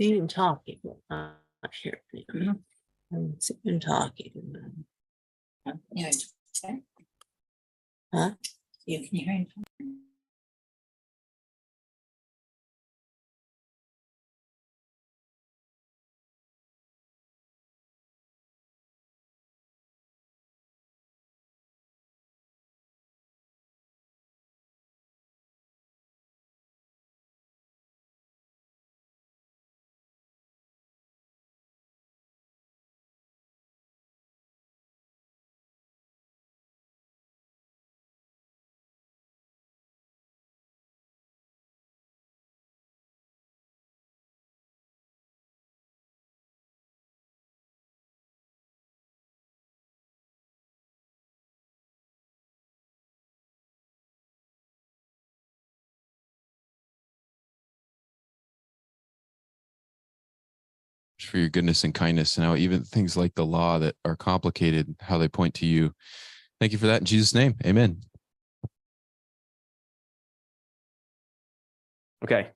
Being talking, not hearing. I'm sitting talking. Yeah. Huh? You can hear him. For your goodness and kindness, and how even things like the law that are complicated, how they point to you. Thank you for that in Jesus' name. Amen. Okay.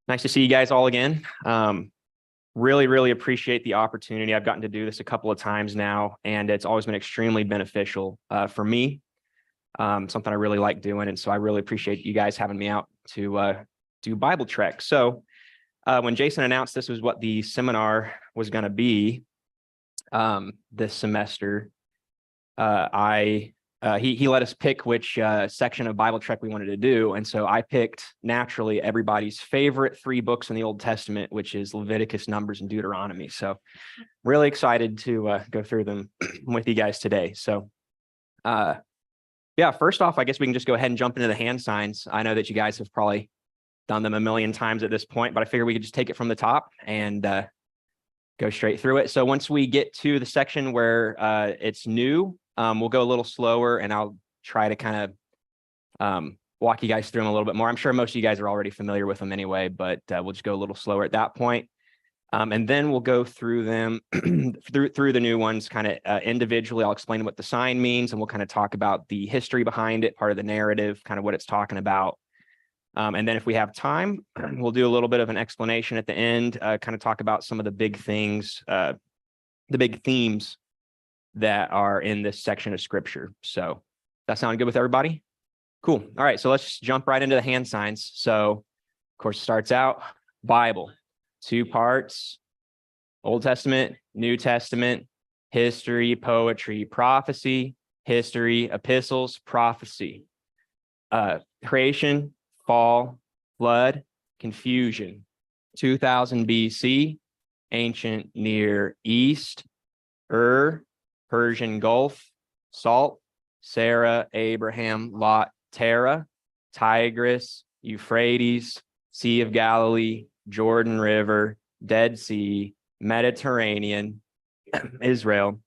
Nice to see you guys all again. Really appreciate the opportunity. I've gotten to do this a couple of times now, and it's always been extremely beneficial for me. Something I really like doing, and so I really appreciate you guys having me out to do Bible Trek. So when Jason announced this was what the seminar was going to be this semester, he let us pick which section of Bible Trek we wanted to do. And so I picked naturally everybody's favorite 3 books in the Old Testament, which is Leviticus, Numbers, and Deuteronomy. So really excited to go through them with you guys today. So yeah, first off, I guess we can just go ahead and jump into the hand signs. I know that you guys have probably done them a million times at this point, but I figured we could just take it from the top and go straight through it. So once we get to the section where it's new, we'll go a little slower, and I'll try to kind of walk you guys through them a little bit more. I'm sure most of you guys are already familiar with them anyway, but we'll just go a little slower at that point. And then we'll go through them through the new ones kind of individually. I'll explain what the sign means, and we'll kind of talk about the history behind it, part of the narrative, kind of what it's talking about. And then if we have time, we'll do a little bit of an explanation at the end, kind of talk about some of the big things, the big themes that are in this section of scripture. So that sound good with everybody? Cool. All right, so let's jump right into the hand signs. So of course, it starts out Bible, 2 parts, Old Testament, New Testament, history, poetry, prophecy, history, epistles, prophecy, creation, fall, flood, confusion, 2000 BC, ancient Near East, Persian Gulf, Salt, Sarah, Abraham, Lot, Terah, Tigris, Euphrates, Sea of Galilee, Jordan River, Dead Sea, Mediterranean, Israel,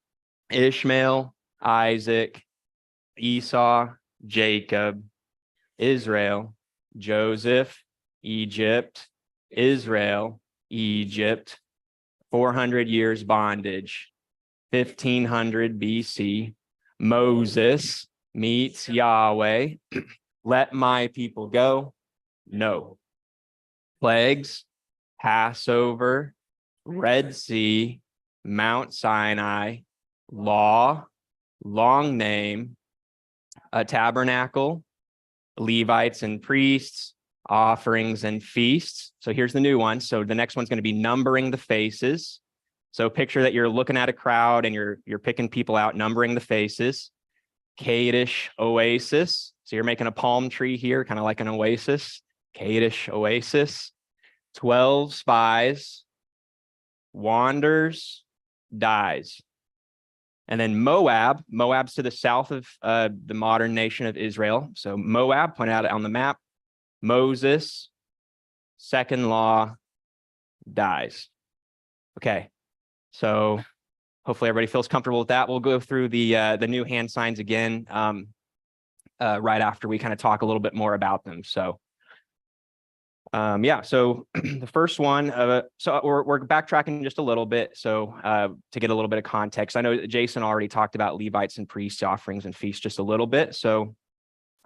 Ishmael, Isaac, Esau, Jacob, Israel, Joseph, Egypt, Israel, Egypt, 400 years bondage, 1500 BC, Moses meets Yahweh, let my people go, no. Plagues, Passover, Red Sea, Mount Sinai, law, long name, a tabernacle, Levites and priests, offerings and feasts. So here's the new one. So the next one's going to be numbering the faces. So picture that you're looking at a crowd and you're picking people out, numbering the faces. Kadesh oasis. So you're making a palm tree here, kind of like an oasis. Kadesh oasis. 12 spies. Wanders, dies. And then Moab's to the south of the modern nation of Israel. So Moab, pointed out on the map. Moses, second law, dies. Okay, so hopefully everybody feels comfortable with that. We'll go through the new hand signs again right after we kind of talk a little bit more about them. So yeah, so the first one, so we're backtracking just a little bit. So to get a little bit of context, I know Jason already talked about Levites and priests, offerings and feasts just a little bit. So,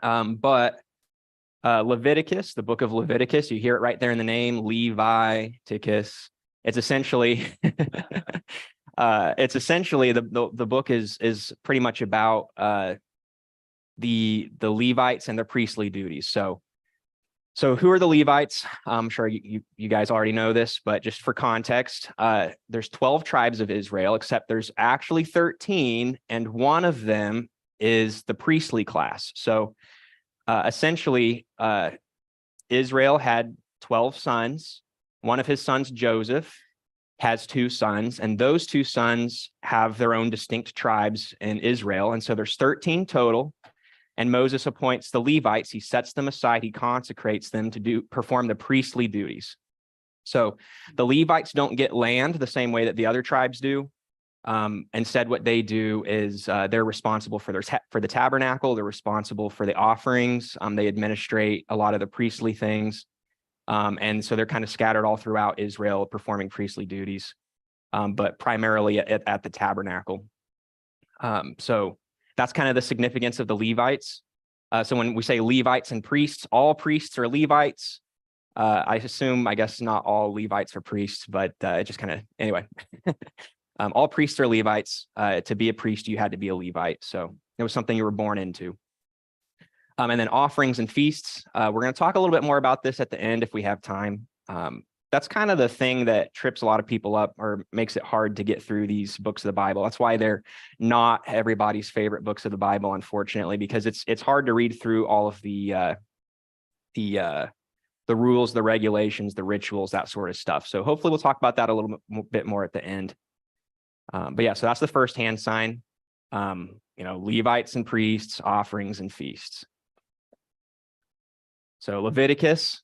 but Leviticus, the book of Leviticus, you hear it right there in the name, Leviticus. It's essentially, the book is pretty much about the Levites and their priestly duties. So who are the Levites? I'm sure you guys already know this, but just for context, there's 12 tribes of Israel, except there's actually 13, and one of them is the priestly class. So essentially, Israel had 12 sons. One of his sons, Joseph, has 2 sons, and those 2 sons have their own distinct tribes in Israel. And so there's 13 total. And Moses appoints the Levites. He sets them aside. He consecrates them to perform the priestly duties. So the Levites don't get land the same way that the other tribes do. Instead, what they do is they're responsible for the tabernacle. They're responsible for the offerings. They administrate a lot of the priestly things. And so they're kind of scattered all throughout Israel performing priestly duties, but primarily at the tabernacle. So that's kind of the significance of the Levites. So when we say Levites and priests, all priests are Levites. I guess not all Levites are priests, but it just kind of, anyway. All priests are Levites. To be a priest, you had to be a Levite. So it was something you were born into. And then offerings and feasts. We're going to talk a little bit more about this at the end if we have time. That's kind of the thing that trips a lot of people up or makes it hard to get through these books of the Bible. That's why they're not everybody's favorite books of the Bible, unfortunately, because it's hard to read through all of the rules, the regulations, the rituals, that sort of stuff. So hopefully we'll talk about that a little bit more at the end. But yeah, so that's the first hand sign. Levites and priests, offerings and feasts. So Leviticus,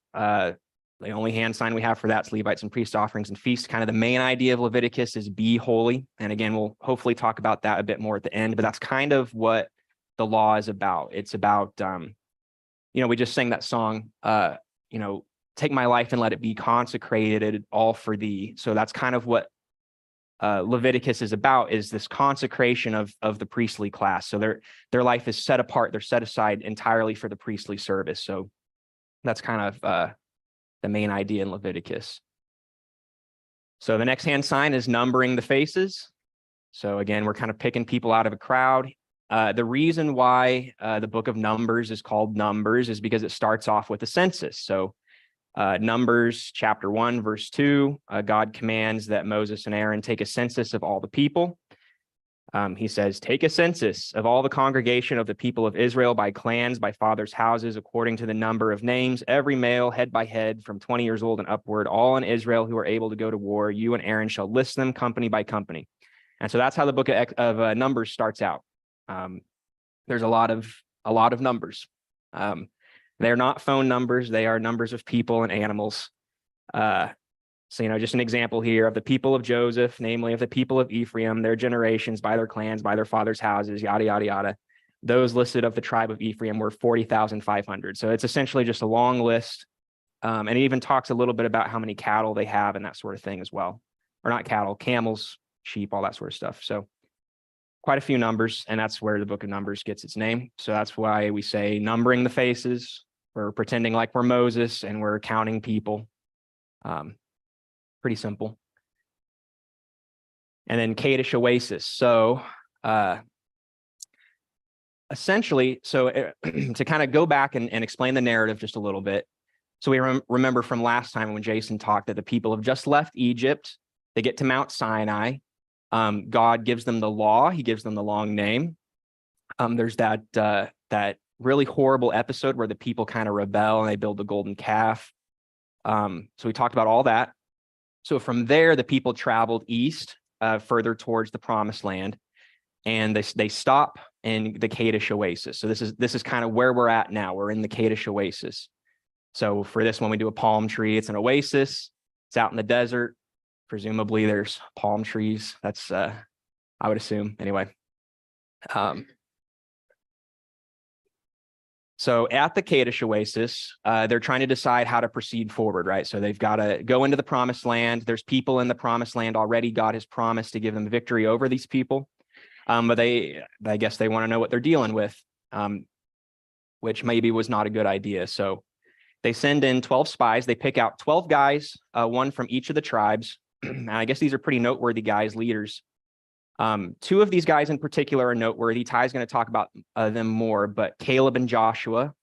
the only hand sign we have for that is Levites and priest offerings and feasts. Kind of the main idea of Leviticus is be holy. And again, we'll hopefully talk about that a bit more at the end, but that's kind of what the law is about. It's about, we just sang that song, take my life and let it be consecrated all for thee. So that's kind of what Leviticus is about, is this consecration of the priestly class. So their life is set apart. They're set aside entirely for the priestly service. So that's kind of the main idea in Leviticus. So the next hand sign is numbering the faces. So again, we're kind of picking people out of a crowd. The reason why the book of Numbers is called Numbers is because it starts off with a census. So Numbers chapter 1, verse 2, God commands that Moses and Aaron take a census of all the people. He says, take a census of all the congregation of the people of Israel by clans, by fathers' houses, according to the number of names, every male, head by head, from 20 years old and upward, all in Israel who are able to go to war. You and Aaron shall list them company by company. And so that's how the book of Numbers starts out. There's a lot of numbers. They're not phone numbers. They are numbers of people and animals. So, just an example here of the people of Joseph, namely of the people of Ephraim, their generations, by their clans, by their fathers' houses, yada, yada, yada. Those listed of the tribe of Ephraim were 40,500. So it's essentially just a long list. And it even talks a little bit about how many cattle they have and that sort of thing as well. Or not cattle, camels, sheep, all that sort of stuff. So quite a few numbers, and that's where the book of Numbers gets its name. So that's why we say numbering the faces. We're pretending like we're Moses and we're counting people. Pretty simple. And then Kadesh Oasis. So essentially, to kind of go back and explain the narrative just a little bit. So we remember from last time when Jason talked that the people have just left Egypt. They get to Mount Sinai. God gives them the law. He gives them the long name. There's that really horrible episode where the people kind of rebel and they build the golden calf. So we talked about all that. So from there, the people traveled east, further towards the promised land, and they stop in the Kadesh Oasis. So this is kind of where we're at now. We're in the Kadesh Oasis. So for this one, we do a palm tree. It's an oasis. It's out in the desert. Presumably there's palm trees. That's, I would assume anyway. So at the Kadesh Oasis, they're trying to decide how to proceed forward, right? So they've got to go into the promised land. There's people in the promised land already. God has promised to give them victory over these people. But I guess they want to know what they're dealing with. which maybe was not a good idea. So they send in 12 spies. They pick out 12 guys, one from each of the tribes. And I guess these are pretty noteworthy guys, leaders. Two of these guys in particular are noteworthy. Ty's going to talk about them more, but Caleb and Joshua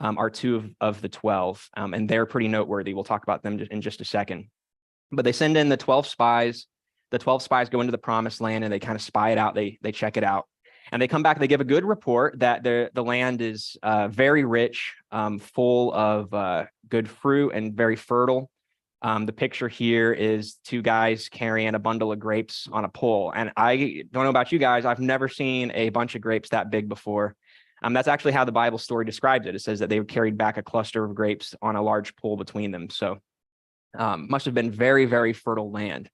are two of the 12, and they're pretty noteworthy. We'll talk about them in just a second. But they send in the 12 spies. The 12 spies go into the promised land and they kind of spy it out. They check it out. And they come back, they give a good report that the land is very rich, full of good fruit and very fertile. The picture here is two guys carrying a bundle of grapes on a pole. And I don't know about you guys, I've never seen a bunch of grapes that big before. That's actually how the Bible story describes it. It says that they carried back a cluster of grapes on a large pole between them. So must have been very, very fertile land.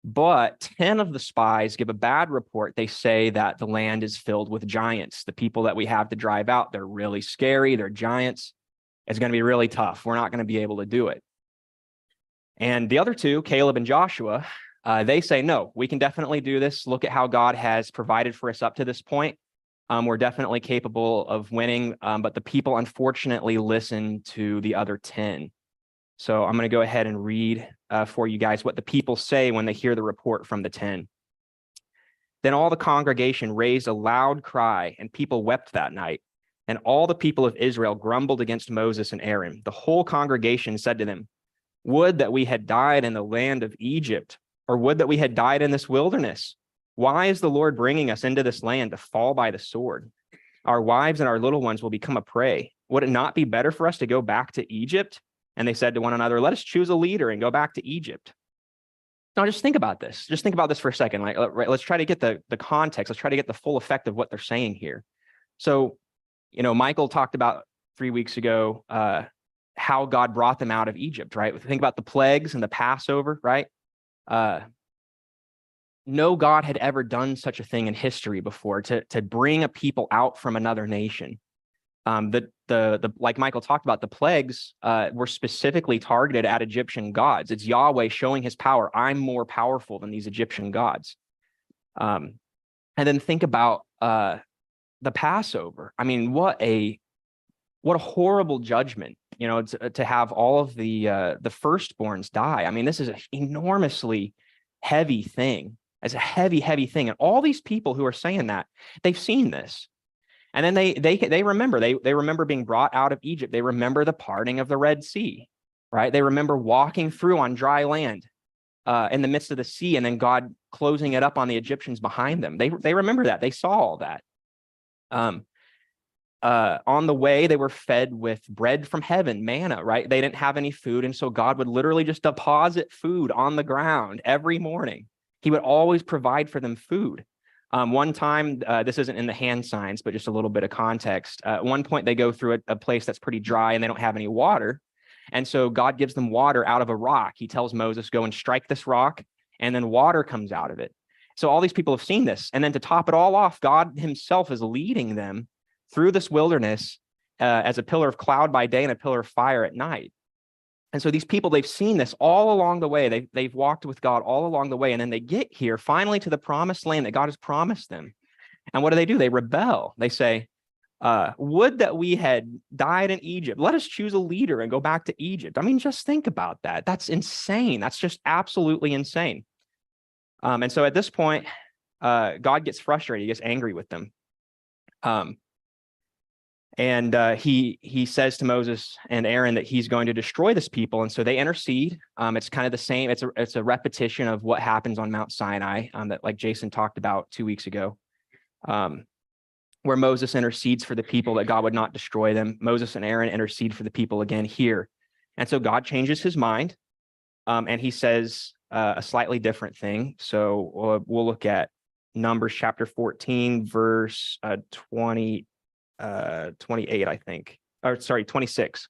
But 10 of the spies give a bad report. They say that the land is filled with giants. The people that we have to drive out, they're really scary. They're giants. It's going to be really tough. We're not going to be able to do it. And the other two, Caleb and Joshua, they say, no, we can definitely do this. Look at how God has provided for us up to this point. We're definitely capable of winning. But the people, unfortunately, listen to the other 10. So I'm going to go ahead and read for you guys what the people say when they hear the report from the 10. Then all the congregation raised a loud cry, and people wept that night. And all the people of Israel grumbled against Moses and Aaron. The whole congregation said to them, would that we had died in the land of Egypt, or would that we had died in this wilderness. Why is the Lord bringing us into this land to fall by the sword? Our wives and our little ones will become a prey. Would it not be better for us to go back to Egypt? And they said to one another, let us choose a leader and go back to Egypt. Now, just think about this. Just think about this for a second. Let's try to get the context. Let's try to get the full effect of what they're saying here. So, Michael talked about 3 weeks ago how God brought them out of Egypt, right? Think about the plagues and the Passover, right? No God had ever done such a thing in history before, to bring a people out from another nation. Like Michael talked about, the plagues were specifically targeted at Egyptian gods. It's Yahweh showing his power. I'm more powerful than these Egyptian gods. And then think about the Passover. I mean, what a horrible judgment, to have all of the firstborns die. I mean, this is an enormously heavy thing. It's a heavy, heavy thing. And all these people who are saying that, they've seen this. And then they remember, they remember being brought out of Egypt. They remember the parting of the Red Sea, right? They remember walking through on dry land in the midst of the sea, and then God closing it up on the Egyptians behind them. They remember that. They saw all that. On the way, they were fed with bread from heaven, manna, right? They didn't have any food, and so God would literally just deposit food on the ground every morning. He would always provide for them food. One time, this isn't in the hand signs, but just a little bit of context. At one point, they go through a place that's pretty dry and they don't have any water. And so God gives them water out of a rock. He tells Moses, go and strike this rock, and then water comes out of it. So all these people have seen this. And then to top it all off, God himself is leading them through this wilderness as a pillar of cloud by day and a pillar of fire at night. And so these people, they've seen this all along the way. They've walked with God all along the way. And then they get here finally to the promised land that God has promised them. And what do? They rebel. They say, would that we had died in Egypt. Let us choose a leader and go back to Egypt. I mean, just think about that. That's insane. That's just absolutely insane. And so at this point, God gets frustrated. He gets angry with them. And he says to Moses and Aaron that he's going to destroy this people. And so they intercede. It's kind of the same. It's a repetition of what happens on Mount Sinai that, like Jason talked about 2 weeks ago, where Moses intercedes for the people that God would not destroy them. Moses and Aaron intercede for the people again here. And so God changes his mind, and he says a slightly different thing. So we'll look at Numbers chapter 14, verse 28, I think, or sorry, 26.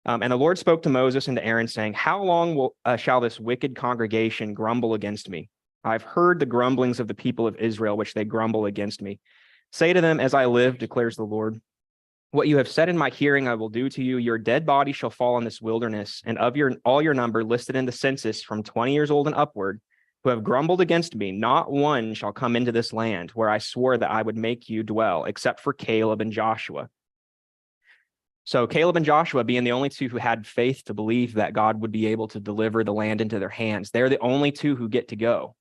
And the Lord spoke to Moses and to Aaron, saying, how long shall this wicked congregation grumble against me? I've heard the grumblings of the people of Israel, which they grumble against me. Say to them, as I live, declares the Lord, what you have said in my hearing, I will do to you. Your dead body shall fall in this wilderness, and of all your number listed in the census from 20 years old and upward, who have grumbled against me, not one shall come into this land where I swore that I would make you dwell, except for Caleb and Joshua. So Caleb and Joshua being the only two who had faith to believe that God would be able to deliver the land into their hands, they're the only two who get to go.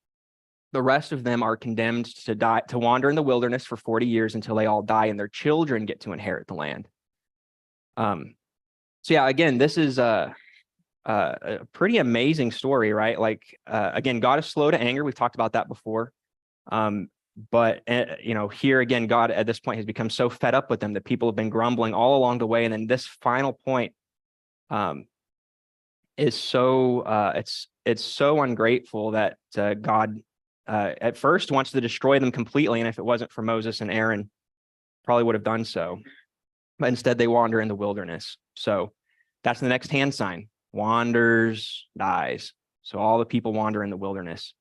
The rest of them are condemned to die, to wander in the wilderness for 40 years until they all die, and their children get to inherit the land. So yeah, again, this is a pretty amazing story, right? Like, again, God is slow to anger. We've talked about that before. But here again, God at this point has become so fed up with them that people have been grumbling all along the way. And then this final point is so it's so ungrateful that God at first wants to destroy them completely. And if it wasn't for Moses and Aaron, probably would have done so. But instead they wander in the wilderness. So that's the next hand sign. Wanders, dies. So all the people wander in the wilderness.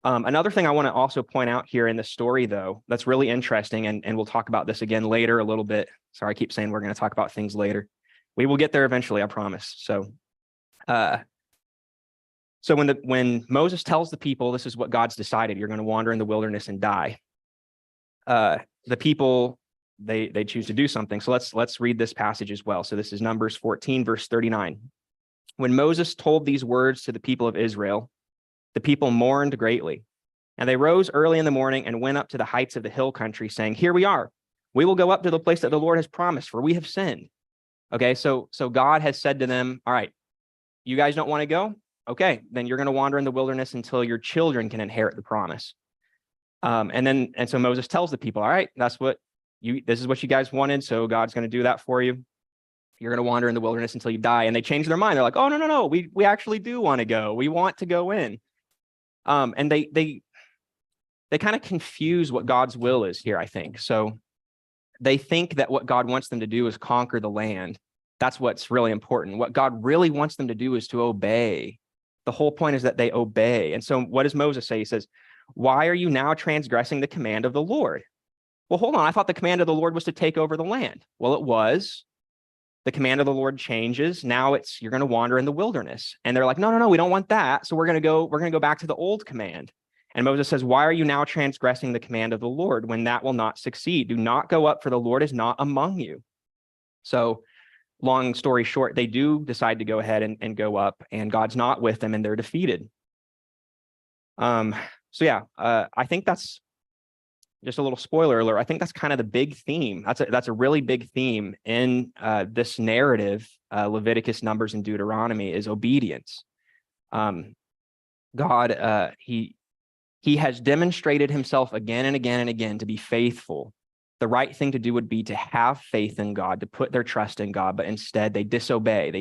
Another thing I want to also point out here in the story, though, that's really interesting, and we'll talk about this again later a little bit. Sorry, I keep saying we're going to talk about things later. We will get there eventually, I promise. So when Moses tells the people, this is what God's decided, you're going to wander in the wilderness and die. The people, they choose to do something. So let's read this passage as well. So this is Numbers 14, verse 39. When Moses told these words to the people of Israel, the people mourned greatly, and they rose early in the morning and went up to the heights of the hill country, saying, "Here we are. We will go up to the place that the Lord has promised, for we have sinned." Okay, so God has said to them, all right, you guys don't want to go? Okay, then you're going to wander in the wilderness until your children can inherit the promise. And so Moses tells the people, all right, this is what you guys wanted, so God's going to do that for you. You're going to wander in the wilderness until you die. And they change their mind. They're like, oh, no, we actually do want to go. We want to go in. And they kind of confuse what God's will is here, I think. So they think that what God wants them to do is conquer the land. That's what's really important. What God really wants them to do is to obey. The whole point is that they obey. And so what does Moses say? He says, "Why are you now transgressing the command of the Lord?" Well, hold on. I thought the command of the Lord was to take over the land. Well, it was. The command of the Lord changes. Now you're going to wander in the wilderness. And they're like, no, we don't want that. So we're going to go back to the old command. And Moses says, "Why are you now transgressing the command of the Lord when that will not succeed? Do not go up, for the Lord is not among you." So long story short, they do decide to go ahead and go up, and God's not with them, and they're defeated. I think that's just a little spoiler alert. I think that's kind of the big theme. That's a really big theme in this narrative, Leviticus, Numbers, and Deuteronomy, is obedience. God, he has demonstrated himself again and again and again to be faithful. The right thing to do would be to have faith in God, to put their trust in God, but instead they disobey.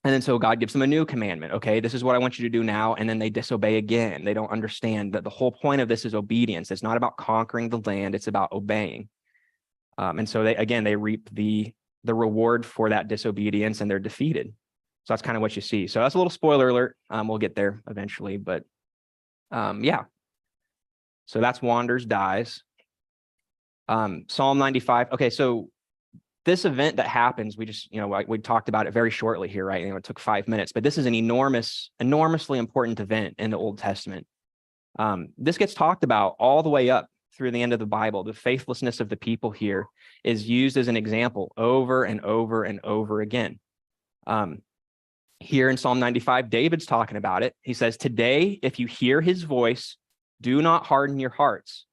And then so God gives them a new commandment. Okay, this is what I want you to do now. And then they disobey again. They don't understand that the whole point of this is obedience. It's not about conquering the land. It's about obeying. And so they reap the reward for that disobedience, and they're defeated. So that's kind of what you see. So that's a little spoiler alert. We'll get there eventually, but yeah. So that's wanders, dies. Psalm 95. Okay, so this event that happens, we talked about it very shortly here, right? It took 5 minutes, but this is an enormously important event in the Old Testament. This gets talked about all the way up through the end of the Bible. The faithlessness of the people here is used as an example over and over and over again. Here in Psalm 95, David's talking about it. He says, "Today, if you hear his voice, do not harden your hearts,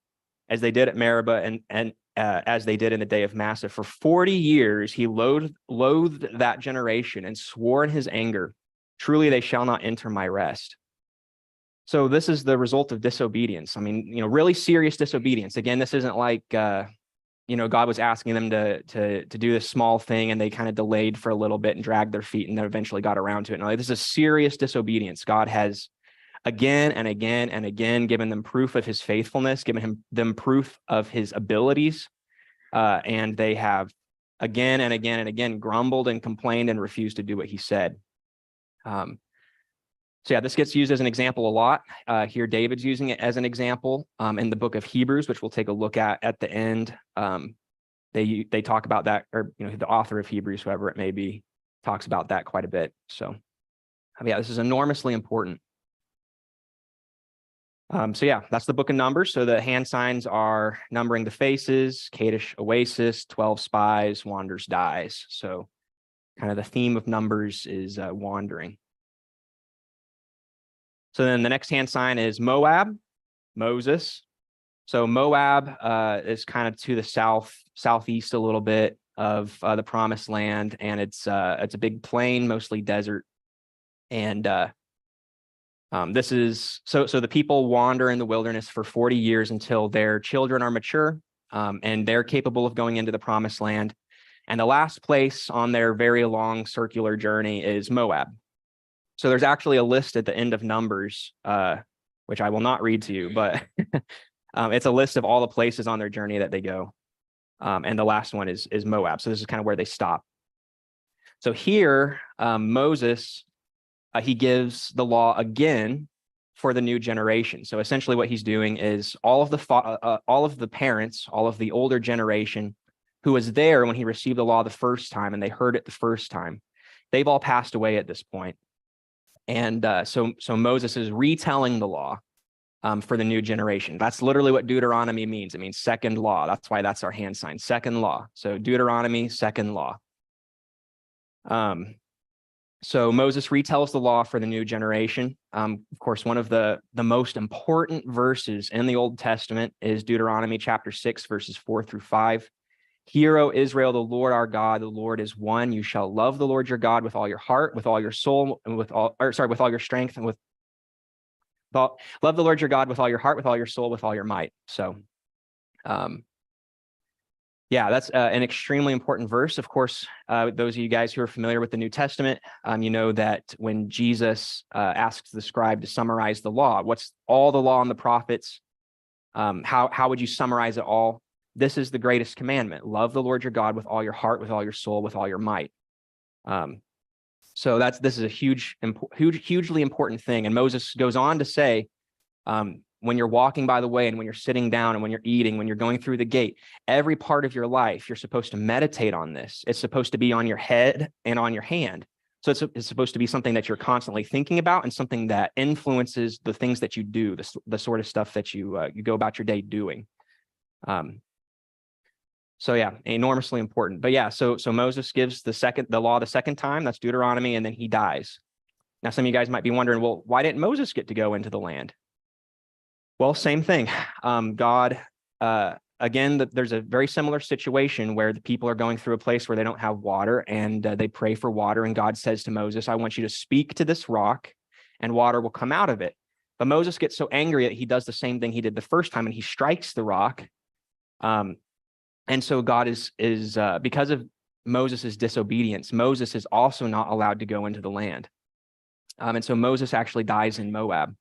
as they did at Meribah and as they did in the day of Massah. For 40 years he loathed that generation and swore in his anger, truly they shall not enter my rest." So this is the result of disobedience. I mean, really serious disobedience. Again, this isn't like, God was asking them to do this small thing and they kind of delayed for a little bit and dragged their feet and then eventually got around to it. No, this is serious disobedience. God has again and again and again given them proof of his faithfulness, given them proof of his abilities. And they have again and again and again grumbled and complained and refused to do what he said. So yeah, this gets used as an example a lot. Here, David's using it as an example in the book of Hebrews, which we'll take a look at the end. They talk about that, or the author of Hebrews, whoever it may be, talks about that quite a bit. So Yeah, this is enormously important. So yeah, that's the book of Numbers. So the hand signs are numbering the faces, Kadesh Oasis, 12 spies, wanders, dies. So kind of the theme of Numbers is wandering. So then the next hand sign is Moab, Moses. So Moab is kind of to the southeast a little bit of the Promised Land, and it's a big plain, mostly desert. And this is so the people wander in the wilderness for 40 years until their children are mature, and they're capable of going into the Promised Land. And the last place on their very long circular journey is Moab. So there's actually a list at the end of Numbers, which I will not read to you, but it's a list of all the places on their journey that they go. And the last one is Moab. So this is kind of where they stop. So here, Moses, he gives the law again for the new generation. So essentially what he's doing is all of the parents, all of the older generation who was there when he received the law the first time and they heard it the first time, they've all passed away at this point. And so Moses is retelling the law for the new generation. That's literally what Deuteronomy means. It means second law. That's why that's our hand sign, second law. So Deuteronomy, second law. So Moses retells the law for the new generation. Of course, one of the most important verses in the Old Testament is Deuteronomy chapter 6, verses 4 through 5. Hear, O Israel, the Lord our God, the Lord is one. You shall love the Lord your God with all your heart, with all your soul, and with all your strength, and love the Lord your God with all your heart, with all your soul, with all your might. So, yeah, that's an extremely important verse. Of course, those of you guys who are familiar with the New Testament, you know that when Jesus asks the scribe to summarize the law, what's all the law and the prophets? How would you summarize it all? This is the greatest commandment: love the Lord your God with all your heart, with all your soul, with all your might. So this is a hugely important thing. And Moses goes on to say, when you're walking by the way, and when you're sitting down, and when you're eating, when you're going through the gate, every part of your life, you're supposed to meditate on this. It's supposed to be on your head and on your hand. So it's supposed to be something that you're constantly thinking about, and something that influences the things that you do, the sort of stuff that you go about your day doing. So yeah, enormously important. But yeah, so Moses gives the law the second time. That's Deuteronomy, and then he dies. Now, some of you guys might be wondering, well, why didn't Moses get to go into the land? Well, same thing. God, again, there's a very similar situation where the people are going through a place where they don't have water, and they pray for water. And God says to Moses, I want you to speak to this rock and water will come out of it. But Moses gets so angry that he does the same thing he did the first time, and he strikes the rock. And so God is because of Moses' disobedience, Moses is also not allowed to go into the land. And so Moses actually dies in Moab.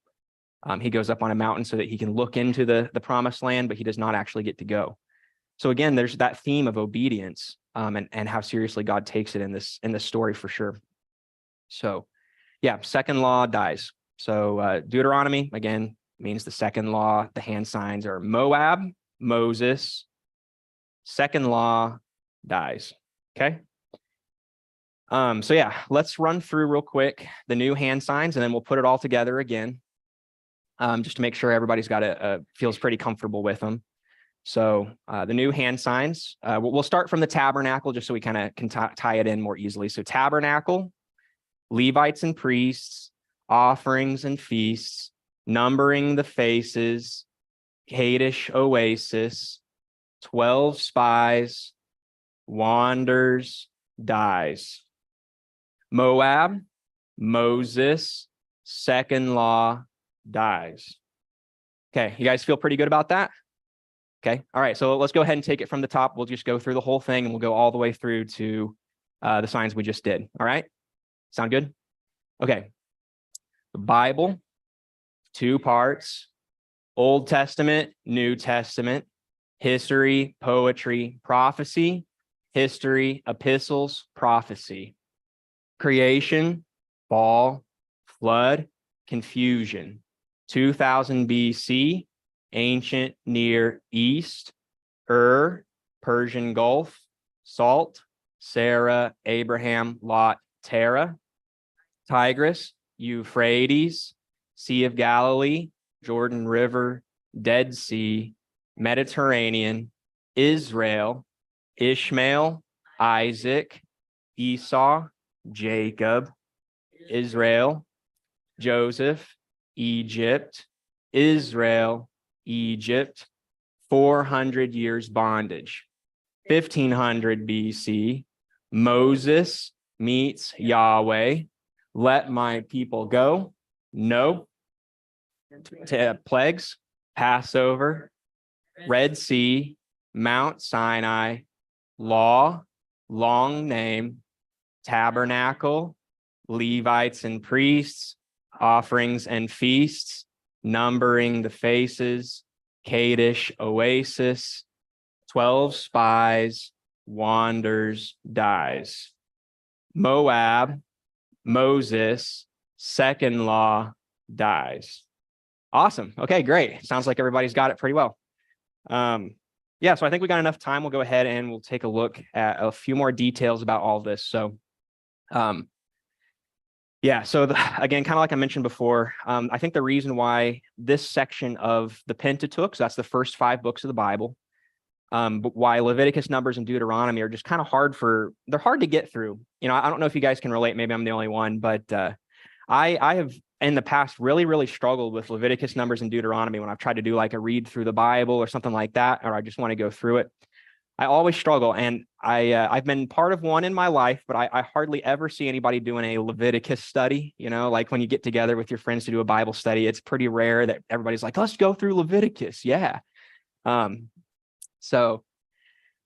He goes up on a mountain so that he can look into the promised land, but he does not actually get to go. So again, there's that theme of obedience, and how seriously God takes it in this story for sure. So yeah, second law dies. So Deuteronomy, again, means the second law. The hand signs are Moab, Moses. Second law dies. Okay. So yeah, let's run through real quick the new hand signs, and then we'll put it all together again, just to make sure everybody's got feels pretty comfortable with them. So the new hand signs, we'll start from the tabernacle just so we kind of can tie it in more easily. So tabernacle, Levites and priests, offerings and feasts, numbering the faces, Kadesh Oasis, 12 spies, wanders, dies. Moab, Moses, second law, dies. Okay, you guys feel pretty good about that? Okay, all right, so let's go ahead and take it from the top. We'll just go through the whole thing, and we'll go all the way through to the signs we just did. All right, sound good? Okay, the Bible, 2 parts, Old Testament, New Testament, history, poetry, prophecy, history, epistles, prophecy, creation, fall, flood, confusion, 2000 BC, ancient Near East, Persian Gulf, Salt, Sarah, Abraham, Lot, Terah, Tigris, Euphrates, Sea of Galilee, Jordan River, Dead Sea, Mediterranean, Israel, Ishmael, Isaac, Esau, Jacob, Israel, Joseph, Egypt, Israel, Egypt, 400 years bondage. 1500 BC, Moses meets Yahweh. Let my people go. No. Plagues, Passover, Red Sea, Mount Sinai, law, long name, tabernacle, Levites and priests, offerings and feasts, numbering the faces, Kadesh oasis, 12 spies, wanders, dies. Moab, Moses, second law, dies. Awesome. Okay, great. Sounds like everybody's got it pretty well. Yeah, so I think we got enough time. We'll go ahead and we'll take a look at a few more details about all of this. So, yeah, so again, kind of like I mentioned before, I think the reason why this section of the Pentateuch, so that's the first 5 books of the Bible, but why Leviticus, Numbers, and Deuteronomy are just kind of they're hard to get through. You know, I don't know if you guys can relate, maybe I'm the only one, but I have in the past really, really struggled with Leviticus, Numbers, and Deuteronomy when I've tried to do like a read through the Bible or something like that, or I just want to go through it. I always struggle, and I've been part of one in my life, but I hardly ever see anybody doing a Leviticus study. You know, like when you get together with your friends to do a Bible study, it's pretty rare that everybody's like, let's go through Leviticus. Yeah. So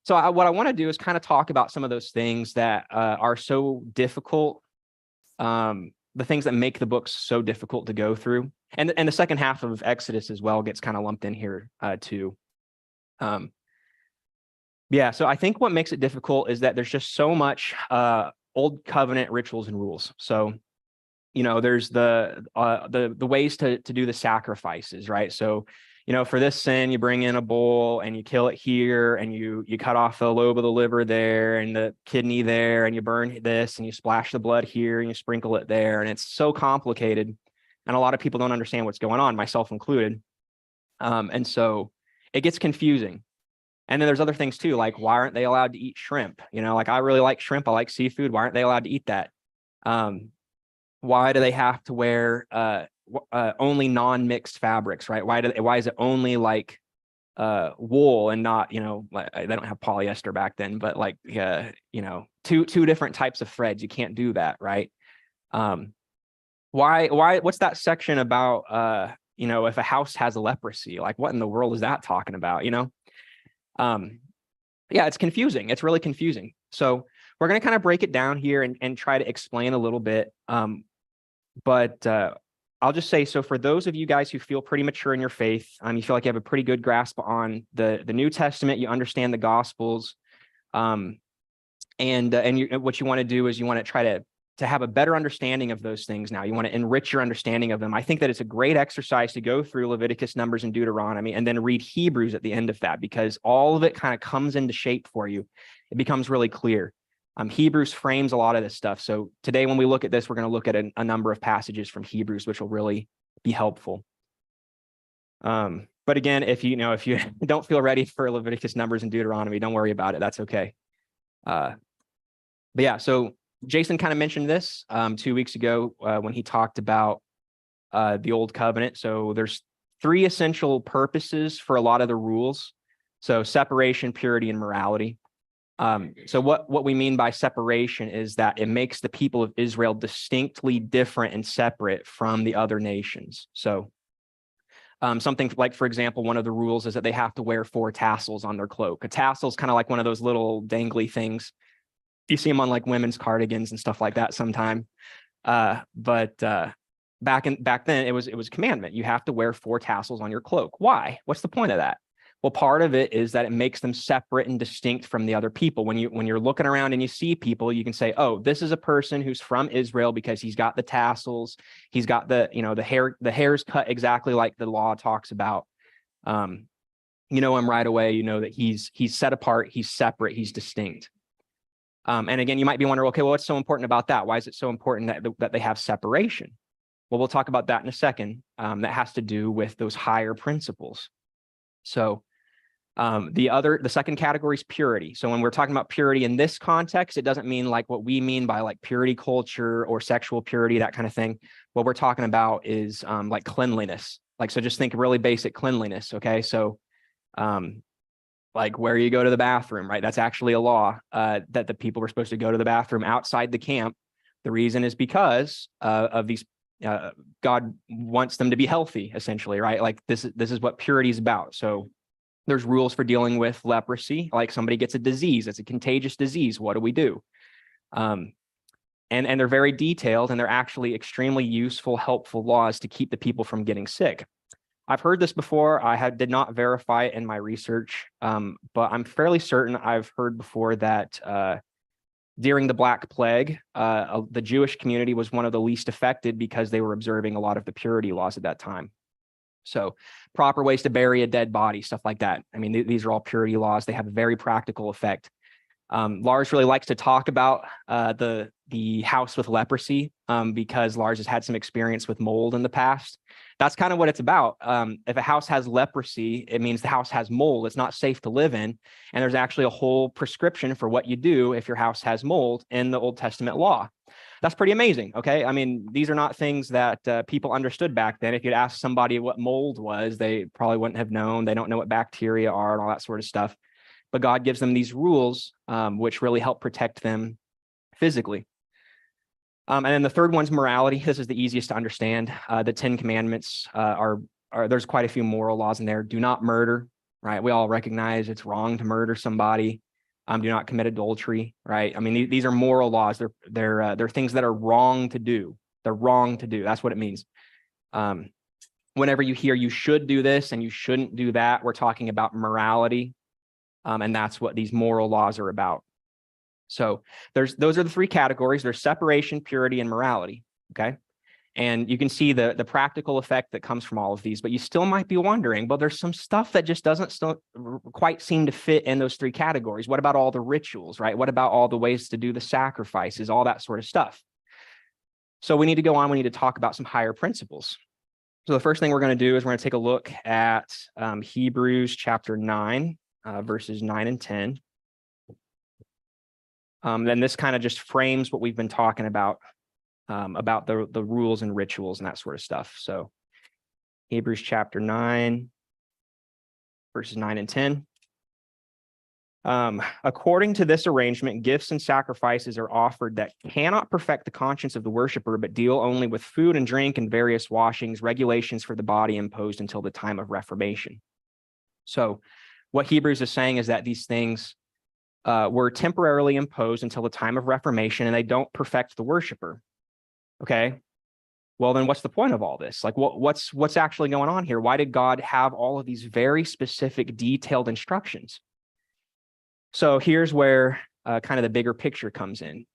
what I want to do is kind of talk about some of those things that are so difficult, the things that make the books so difficult to go through, and the second half of Exodus as well gets kind of lumped in here too. Yeah, so I think what makes it difficult is that there's just so much old covenant rituals and rules. So, you know, there's the ways to do the sacrifices, right? So, you know, for this sin, you bring in a bull and you kill it here, and you cut off the lobe of the liver there and the kidney there, and you burn this and you splash the blood here and you sprinkle it there, and it's so complicated, and a lot of people don't understand what's going on, myself included, and so it gets confusing. And then there's other things too, like why aren't they allowed to eat shrimp? You know, like I really like shrimp. I like seafood. Why aren't they allowed to eat that? Why do they have to wear only non-mixed fabrics, right? Why is it only like wool and not, you know, they don't have polyester back then, but like, you know, two different types of threads. You can't do that, right? What's that section about, you know, if a house has leprosy, like what in the world is that talking about, you know? Yeah, it's confusing. It's really confusing. So we're going to kind of break it down here and try to explain a little bit. But I'll just say, so for those of you guys who feel pretty mature in your faith, you feel like you have a pretty good grasp on the New Testament, you understand the Gospels, and what you want to do is you want to try to have a better understanding of those things now. You want to enrich your understanding of them. I think that it's a great exercise to go through Leviticus, Numbers, and Deuteronomy, and then read Hebrews at the end of that, because all of it kind of comes into shape for you. It becomes really clear. Hebrews frames a lot of this stuff. So today, when we look at this, we're going to look at a number of passages from Hebrews, which will really be helpful. But again, if you don't feel ready for Leviticus, Numbers, and Deuteronomy, don't worry about it. That's okay. But yeah, so Jason kind of mentioned this 2 weeks ago when he talked about the Old Covenant. So there's 3 essential purposes for a lot of the rules. So separation, purity, and morality. So what we mean by separation is that it makes the people of Israel distinctly different and separate from the other nations. So something like, for example, one of the rules is that they have to wear 4 tassels on their cloak. A tassel is kind of like one of those little dangly things. You see them on like women's cardigans and stuff like that sometime. But back then it was a commandment. You have to wear 4 tassels on your cloak. Why? What's the point of that? Well, part of it is that it makes them separate and distinct from the other people. When you're looking around and you see people, you can say, oh, this is a person who's from Israel because he's got the tassels. He's got the hair's cut exactly like the law talks about. You know him right away. You know that he's set apart, he's separate, he's distinct. And again, you might be wondering, okay, well, what's so important about that? Why is it so important that they have separation? Well, we'll talk about that in a second. That has to do with those higher principles. So the second category is purity. So when we're talking about purity in this context, it doesn't mean like what we mean by like purity culture or sexual purity, that kind of thing. What we're talking about is like cleanliness. Like, so just think really basic cleanliness. Okay. So like where you go to the bathroom, right? That's actually a law that the people were supposed to go to the bathroom outside the camp. The reason is because of these, God wants them to be healthy, essentially, right? Like this is what purity is about. So there's rules for dealing with leprosy. Like somebody gets a disease, it's a contagious disease. What do we do? And they're very detailed, and they're actually extremely useful, helpful laws to keep the people from getting sick. I've heard this before. I did not verify it in my research, but I'm fairly certain I've heard before that during the Black Plague, the Jewish community was one of the least affected because they were observing a lot of the purity laws at that time. So proper ways to bury a dead body, stuff like that. I mean, these are all purity laws. They have a very practical effect. Lars really likes to talk about the house with leprosy because Lars has had some experience with mold in the past. That's kind of what it's about. If a house has leprosy, it means the house has mold. It's not safe to live in. And there's actually a whole prescription for what you do if your house has mold in the Old Testament law. That's pretty amazing. Okay. I mean, these are not things that people understood back then. If you'd asked somebody what mold was, they probably wouldn't have known. They don't know what bacteria are and all that sort of stuff. But God gives them these rules, which really help protect them physically. And then the third one's morality. This is the easiest to understand. The 10 Commandments are there's quite a few moral laws in there. Do not murder, right? We all recognize it's wrong to murder somebody. Do not commit adultery, right? I mean, these are moral laws. They're things that are wrong to do. They're wrong to do. That's what it means. Whenever you hear you should do this and you shouldn't do that, we're talking about morality. And that's what these moral laws are about. So those are the three categories. There's separation, purity, and morality. Okay. And you can see the practical effect that comes from all of these, but you still might be wondering, well, there's some stuff that just doesn't still quite seem to fit in those three categories. What about all the rituals, right? What about all the ways to do the sacrifices, all that sort of stuff? So we need to go on. We need to talk about some higher principles. So the first thing we're going to do is we're going to take a look at Hebrews chapter 9, verses 9 and 10. Then this kind of just frames what we've been talking about the rules and rituals and that sort of stuff. So Hebrews chapter 9, verses 9 and 10. According to this arrangement, gifts and sacrifices are offered that cannot perfect the conscience of the worshiper, but deal only with food and drink and various washings, regulations for the body imposed until the time of Reformation. So what Hebrews is saying is that these things were temporarily imposed until the time of Reformation, and they don't perfect the worshiper. Okay, well, then what's the point of all this? Like, what's actually going on here? Why did God have all of these very specific, detailed instructions? So here's where kind of the bigger picture comes in.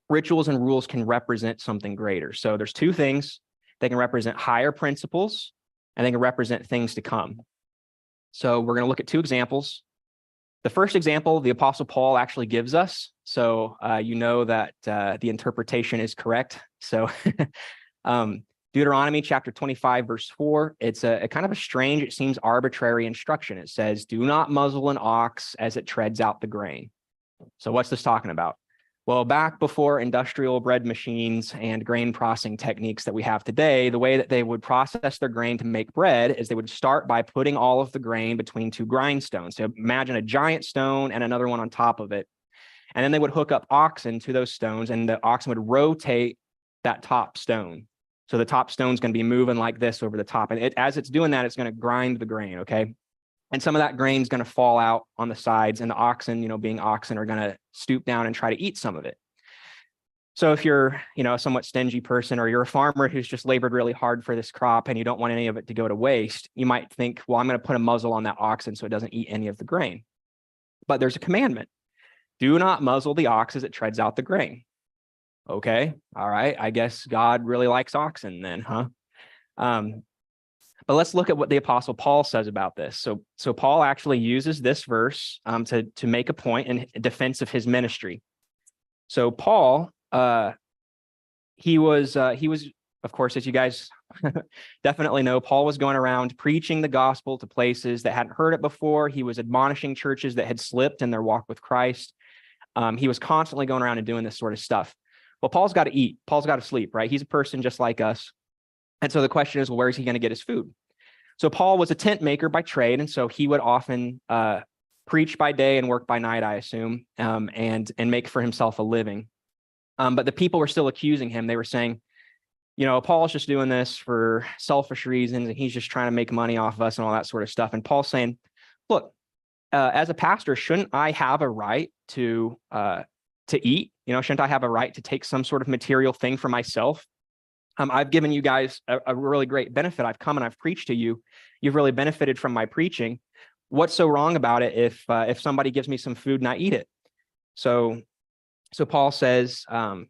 Rituals and rules can represent something greater. So there's two things. They can represent higher principles, and they can represent things to come. So we're going to look at two examples. The first example, the Apostle Paul actually gives us. So you know that the interpretation is correct. So Deuteronomy chapter 25, verse 4, it's a kind of a strange, it seems arbitrary instruction. It says, do not muzzle an ox as it treads out the grain. So what's this talking about? Well, back before industrial bread machines and grain processing techniques that we have today, the way that they would process their grain to make bread is they would start by putting all of the grain between two grindstones. So imagine a giant stone and another one on top of it. And then they would hook up oxen to those stones, and the oxen would rotate that top stone. So the top stone's going to be moving like this over the top. And as it's doing that, it's going to grind the grain, okay? And some of that grain is going to fall out on the sides, and the oxen, being oxen, are going to stoop down and try to eat some of it. So if you're, a somewhat stingy person, or you're a farmer who's just labored really hard for this crop and you don't want any of it to go to waste, you might think, well, I'm going to put a muzzle on that oxen so it doesn't eat any of the grain. But there's a commandment. Do not muzzle the ox as it treads out the grain. Okay, all right. I guess God really likes oxen then, huh? But let's look at what the Apostle Paul says about this. So Paul actually uses this verse to make a point in defense of his ministry. So Paul, he was of course, as you guys definitely know, Paul was going around preaching the gospel to places that hadn't heard it before. He was admonishing churches that had slipped in their walk with Christ. He was constantly going around and doing this sort of stuff. Well, Paul's got to eat. Paul's got to sleep, right? He's a person just like us. And so the question is, well, where is he going to get his food? So Paul was a tent maker by trade, and so he would often preach by day and work by night, I assume, and make for himself a living. But the people were still accusing him. They were saying, Paul's just doing this for selfish reasons, and he's just trying to make money off of us and all that sort of stuff. And Paul's saying, look, as a pastor, shouldn't I have a right to eat? Shouldn't I have a right to take some sort of material thing for myself? I've given you guys a really great benefit. I've come and I've preached to you. You've really benefited from my preaching. What's so wrong about it if somebody gives me some food and I eat it? So Paul says, I'll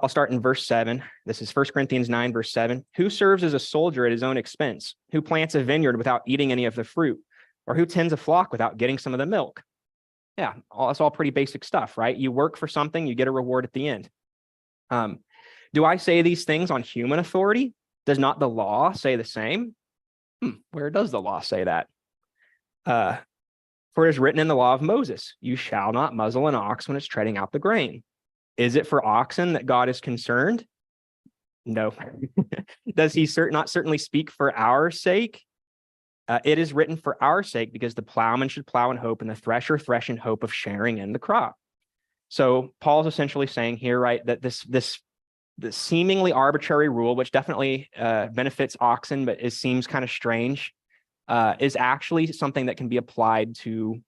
start in verse 7. This is 1 Corinthians 9, verse 7. Who serves as a soldier at his own expense? Who plants a vineyard without eating any of the fruit? Or who tends a flock without getting some of the milk? Yeah, that's all pretty basic stuff, right? You work for something, you get a reward at the end. Do I say these things on human authority? Does not the law say the same? Where does the law say that? For it is written in the law of Moses, you shall not muzzle an ox when it's treading out the grain. Is it for oxen that God is concerned? No. Does he not certainly speak for our sake? It is written for our sake, because the plowman should plow in hope and the thresher thresh in hope of sharing in the crop. So Paul's essentially saying here, right, that this seemingly arbitrary rule, which definitely benefits oxen, but it seems kind of strange, is actually something that can be applied to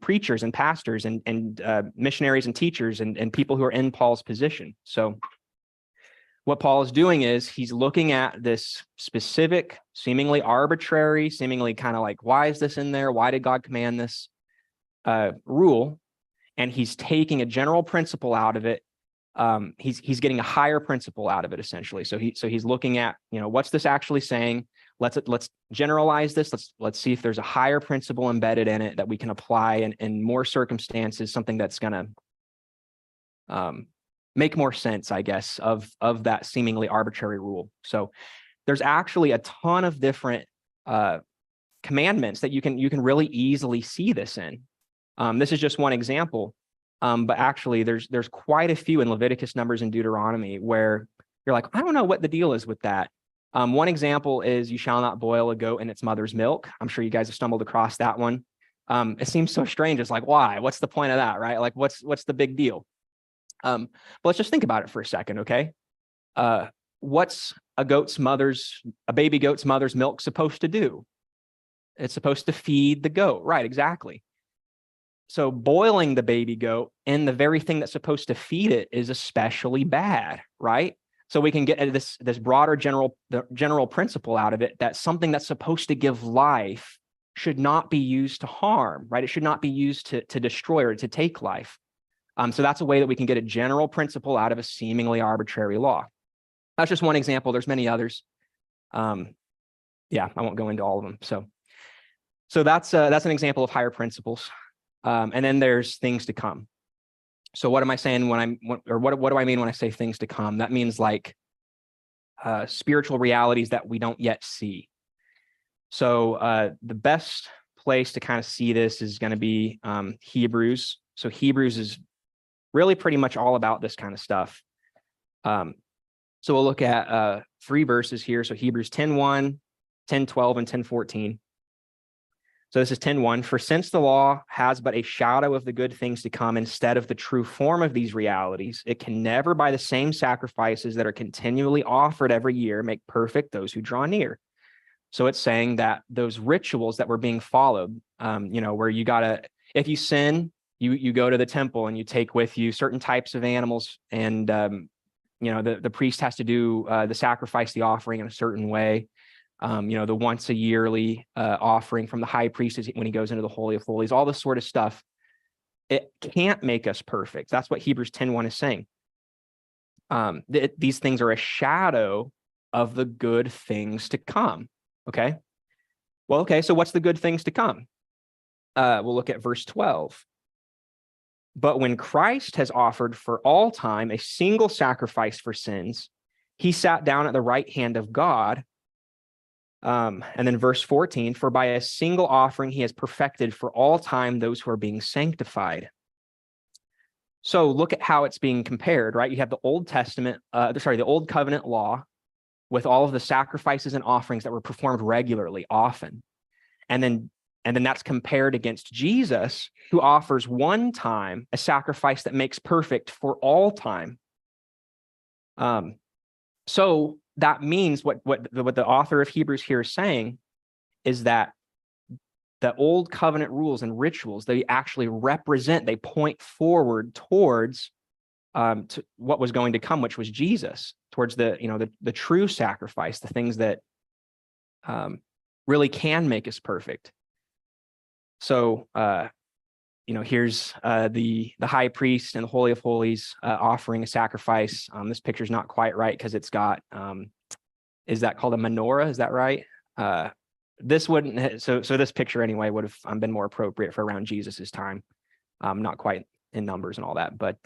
preachers and pastors and missionaries and teachers and people who are in Paul's position. So what Paul is doing is he's looking at this specific, seemingly arbitrary, seemingly kind of like, why is this in there? Why did God command this rule? And he's taking a general principle out of it. He's getting a higher principle out of it, essentially. So he's looking at, what's this actually saying? Let's generalize this. Let's see if there's a higher principle embedded in it that we can apply in more circumstances, something that's going to make more sense, I guess, of that seemingly arbitrary rule. So there's actually a ton of different commandments that you can really easily see this in. This is just one example, but actually there's quite a few in Leviticus, Numbers, and Deuteronomy where you're like, I don't know what the deal is with that. One example is you shall not boil a goat in its mother's milk. I'm sure you guys have stumbled across that one. It seems so strange. It's like, why? What's the point of that, right? Like, what's the big deal? But let's just think about it for a second, okay? What's a baby goat's mother's milk supposed to do? It's supposed to feed the goat, right? Exactly. So boiling the baby goat and the very thing that's supposed to feed it is especially bad, right? So we can get at this broader general principle out of it, that something that's supposed to give life should not be used to harm, right? It should not be used to destroy or to take life. So that's a way that we can get a general principle out of a seemingly arbitrary law. That's just one example. There's many others. I won't go into all of them. So that's an example of higher principles. And then there's things to come. So what am I saying what do I mean when I say things to come? That means like spiritual realities that we don't yet see. So the best place to kind of see this is going to be Hebrews. So Hebrews is really pretty much all about this kind of stuff. So we'll look at 3 verses here. So Hebrews 10:1, 10:12, and 10:14. So this is 10:1. For since the law has but a shadow of the good things to come instead of the true form of these realities, it can never, by the same sacrifices that are continually offered every year, make perfect those who draw near. So it's saying that those rituals that were being followed, where you gotta, if you sin, you go to the temple and you take with you certain types of animals, and the priest has to do the sacrifice, the offering in a certain way. The once a yearly offering from the high priest when he goes into the Holy of Holies, all this sort of stuff. It can't make us perfect. That's what Hebrews 10:1 is saying. These things are a shadow of the good things to come. Okay. Well, okay. So what's the good things to come? We'll look at verse 12. But when Christ has offered for all time a single sacrifice for sins, he sat down at the right hand of God. And then verse 14, for by a single offering, he has perfected for all time those who are being sanctified. So look at how it's being compared, right? You have the Old Testament, the Old Covenant law with all of the sacrifices and offerings that were performed regularly, often. And then that's compared against Jesus, who offers one time a sacrifice that makes perfect for all time. So that means what the author of Hebrews here is saying is that the old covenant rules and rituals, they actually represent, they point forward towards to what was going to come, which was Jesus, towards the true sacrifice, the things that really can make us perfect. So here's the high priest and the Holy of Holies offering a sacrifice. This picture's not quite right because it's got is that called a menorah? Is that right? This wouldn't, so this picture anyway would have been more appropriate for around Jesus's time. Not quite in numbers and all that, but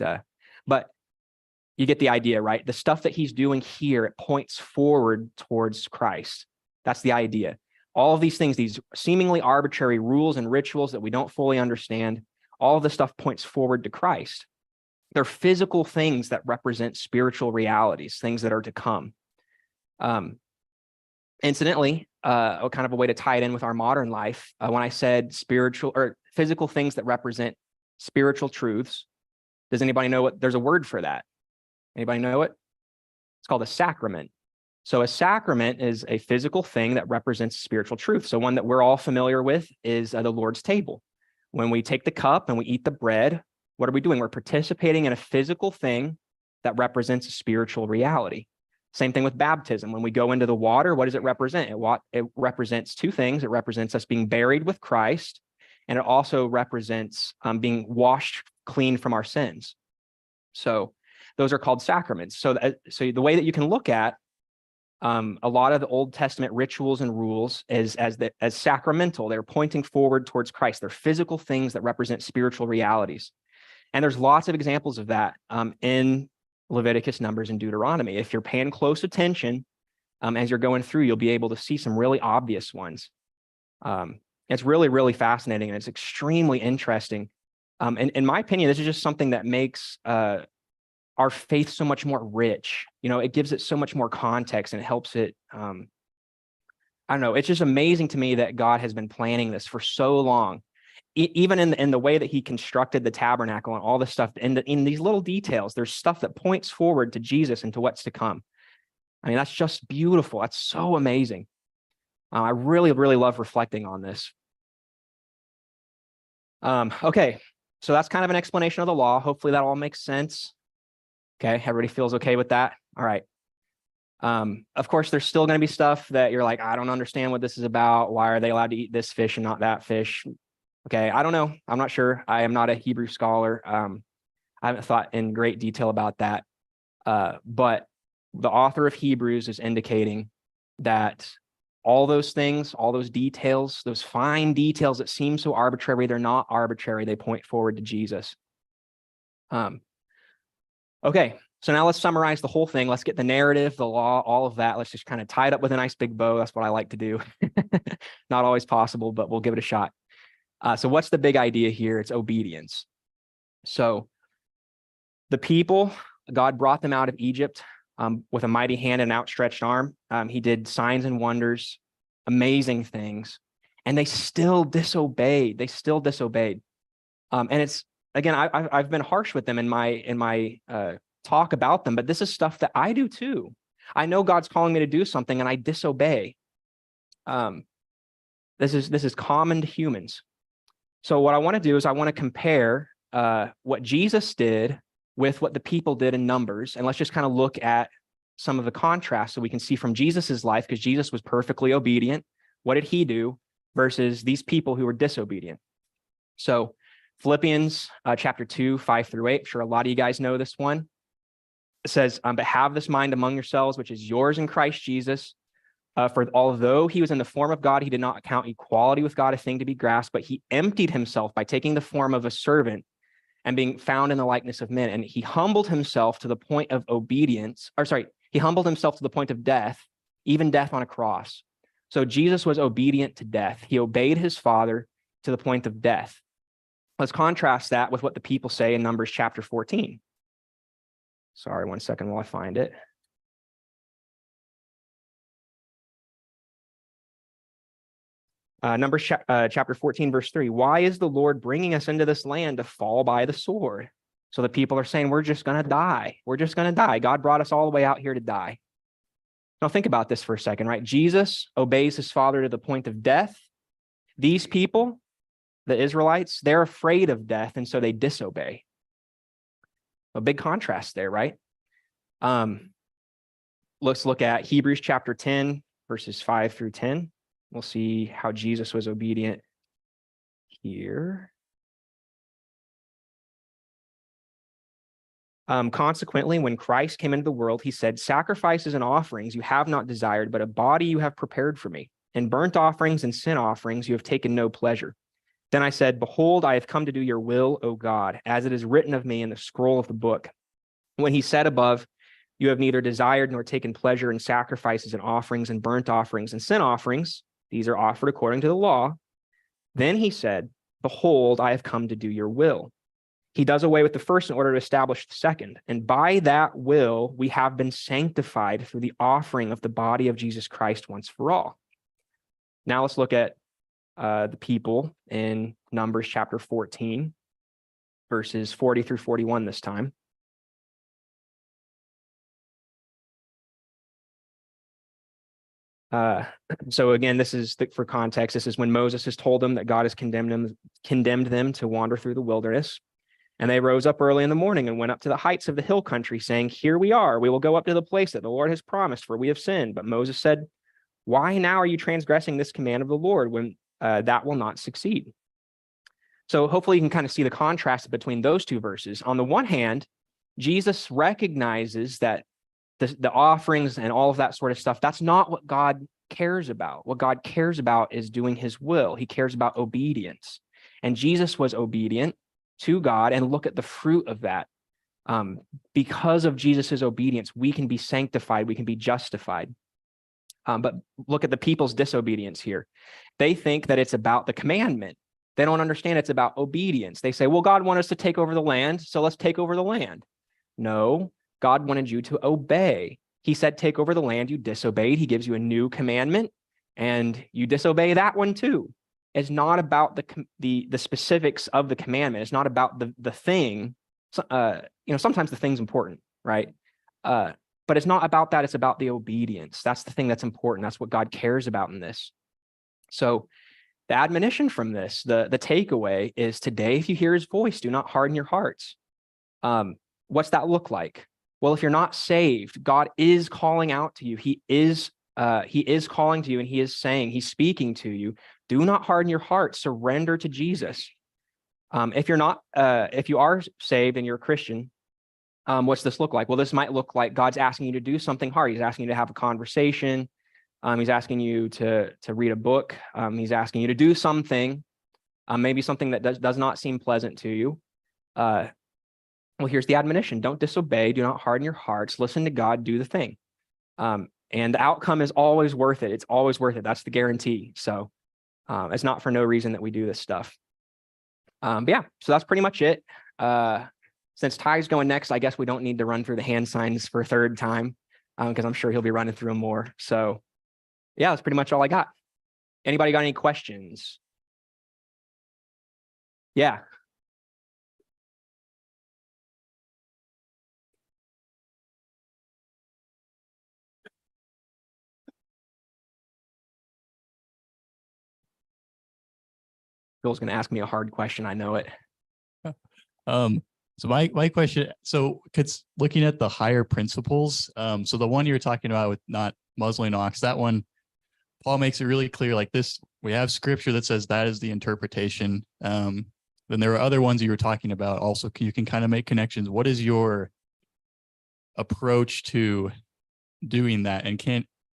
you get the idea, right? The stuff that he's doing here, it points forward towards Christ. That's the idea. All of these things, these seemingly arbitrary rules and rituals that we don't fully understand, all of this stuff points forward to Christ. They're physical things that represent spiritual realities, things that are to come. Incidentally, kind of a way to tie it in with our modern life, when I said spiritual or physical things that represent spiritual truths, does anybody know what? There's a word for that. Anybody know it? It's called a sacrament. So a sacrament is a physical thing that represents spiritual truth. So one that we're all familiar with is the Lord's table. When we take the cup and we eat the bread, what are we doing? We're participating in a physical thing that represents a spiritual reality. Same thing with baptism. When we go into the water, what does it represent? It represents two things. It represents us being buried with Christ, and it also represents being washed clean from our sins. So those are called sacraments. So the way that you can look at a lot of the Old Testament rituals and rules as sacramental. They're pointing forward towards Christ. They're physical things that represent spiritual realities. And there's lots of examples of that in Leviticus, Numbers, and Deuteronomy. If you're paying close attention as you're going through, you'll be able to see some really obvious ones. It's really, really fascinating, and it's extremely interesting. In my opinion, this is just something that makes our faith so much more rich. It gives it so much more context, and it helps it. I don't know. It's just amazing to me that God has been planning this for so long. Even in the way that he constructed the tabernacle and all this stuff, in these little details, there's stuff that points forward to Jesus and to what's to come. I mean, that's just beautiful. That's so amazing. I really, really love reflecting on this. Okay, so that's kind of an explanation of the law. Hopefully that all makes sense. Okay, everybody feels okay with that? All right. Of course, there's still going to be stuff that you're like, I don't understand what this is about. Why are they allowed to eat this fish and not that fish? Okay, I don't know. I'm not sure. I am not a Hebrew scholar. I haven't thought in great detail about that. But the author of Hebrews is indicating that all those things, all those details, those fine details that seem so arbitrary, they're not arbitrary. They point forward to Jesus. Okay, so now let's summarize the whole thing. Let's get the narrative, the law, all of that. Let's just kind of tie it up with a nice big bow. That's what I like to do. Not always possible, but we'll give it a shot. So what's the big idea here? It's obedience. So the people, God brought them out of Egypt with a mighty hand and an outstretched arm. He did signs and wonders, amazing things, and they still disobeyed. And it's, again, I've been harsh with them in my talk about them, but this is stuff that I do too. I know God's calling me to do something and I disobey. This is common to humans. So what I want to do is I want to compare what Jesus did with what the people did in Numbers. And let's just kind of look at some of the contrast so we can see from Jesus's life, because Jesus was perfectly obedient. What did he do versus these people who were disobedient? So Philippians chapter 2, 5-8. I'm sure a lot of you guys know this one. It says, but have this mind among yourselves, which is yours in Christ Jesus. For although he was in the form of God, he did not count equality with God a thing to be grasped, but he emptied himself by taking the form of a servant and being found in the likeness of men. And he humbled himself to the point of obedience, He humbled himself to the point of death, even death on a cross. So Jesus was obedient to death. He obeyed his Father to the point of death. Let's contrast that with what the people say in Numbers chapter 14. Sorry, 1 second while I find it. Numbers chapter 14, verse 3. Why is the Lord bringing us into this land to fall by the sword? So the people are saying, we're just going to die. We're just going to die. God brought us all the way out here to die. Now think about this for a second, right? Jesus obeys his Father to the point of death. These people, the Israelites, they're afraid of death, and so they disobey. A big contrast there, right? Let's look at Hebrews chapter 10, verses 5 through 10. We'll see how Jesus was obedient here. Consequently, when Christ came into the world, he said, sacrifices and offerings you have not desired, but a body you have prepared for me. And burnt offerings and sin offerings you have taken no pleasure. Then I said, behold, I have come to do your will, O God, as it is written of me in the scroll of the book. When he said above, you have neither desired nor taken pleasure in sacrifices and offerings and burnt offerings and sin offerings, these are offered according to the law. Then he said, behold, I have come to do your will. He does away with the first in order to establish the second. And by that will, we have been sanctified through the offering of the body of Jesus Christ once for all. Now let's look at the people in Numbers chapter 14, verses 40 through 41 this time. So again, this is for context. This is when Moses has told them that God has condemned them to wander through the wilderness. And they rose up early in the morning and went up to the heights of the hill country, saying, here we are, we will go up to the place that the Lord has promised, for we have sinned. But Moses said, why now are you transgressing this command of the Lord when that will not succeed? So hopefully you can kind of see the contrast between those two verses. On the one hand, Jesus recognizes that the offerings and all of that sort of stuff, that's not what God cares about. What God cares about is doing his will. He cares about obedience. And Jesus was obedient to God, and look at the fruit of that. Because of Jesus's obedience, we can be sanctified, we can be justified. But look at the people's disobedience here. They think that it's about the commandment. They don't understand it's about obedience. They say, well, God wanted us to take over the land, so let's take over the land. No, God wanted you to obey. He said, take over the land. You disobeyed. He gives you a new commandment, and you disobey that one too. It's not about the specifics of the commandment. It's not about the thing. Sometimes the thing's important, right? But it's not about that. It's about the obedience. That's the thing that's important. That's what God cares about in this. So the admonition from this, the takeaway is today, if you hear his voice, do not harden your hearts. What's that look like? Well, if you're not saved, God is calling out to you. He is calling to you, and he is saying, he's speaking to you. Do not harden your heart. Surrender to Jesus. If you are saved and you're a Christian, what's this look like? Well, this might look like God's asking you to do something hard. He's asking you to have a conversation. He's asking you to read a book. He's asking you to do something, maybe something that does not seem pleasant to you. Well, here's the admonition. Don't disobey. Do not harden your hearts. Listen to God. Do the thing. And the outcome is always worth it. It's always worth it. That's the guarantee. So it's not for no reason that we do this stuff. But yeah, so that's pretty much it. Since Ty's going next, I guess we don't need to run through the hand signs for a third time, because I'm sure he'll be running through them more. So yeah, that's pretty much all I got. Anybody got any questions? Yeah. Bill's going to ask me a hard question. I know it. So my question, so it's looking at the higher principles. So the one you were talking about with not muzzling ox, that one, Paul makes it really clear, like this, we have scripture that says that is the interpretation. Then there are other ones you were talking about. Also, you can kind of make connections. What is your approach to doing that? And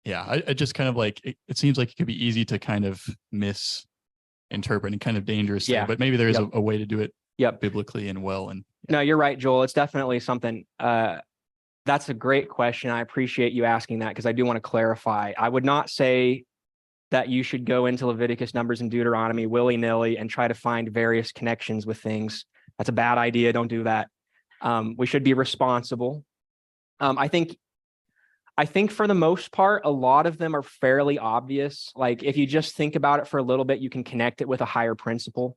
I just kind of like, it seems like it could be easy to kind of misinterpret and kind of dangerous. Yeah. But maybe there is a way to do it Yep. biblically and well. And no, you're right, Joel. It's definitely something. The That's a great question. I appreciate you asking that because I do want to clarify. I would not say that you should go into Leviticus, Numbers, and Deuteronomy willy-nilly and try to find various connections with things. That's a bad idea. Don't do that. We should be responsible. I think for the most part, a lot of them are fairly obvious. Like if you just think about it for a little bit, you can connect it with a higher principle.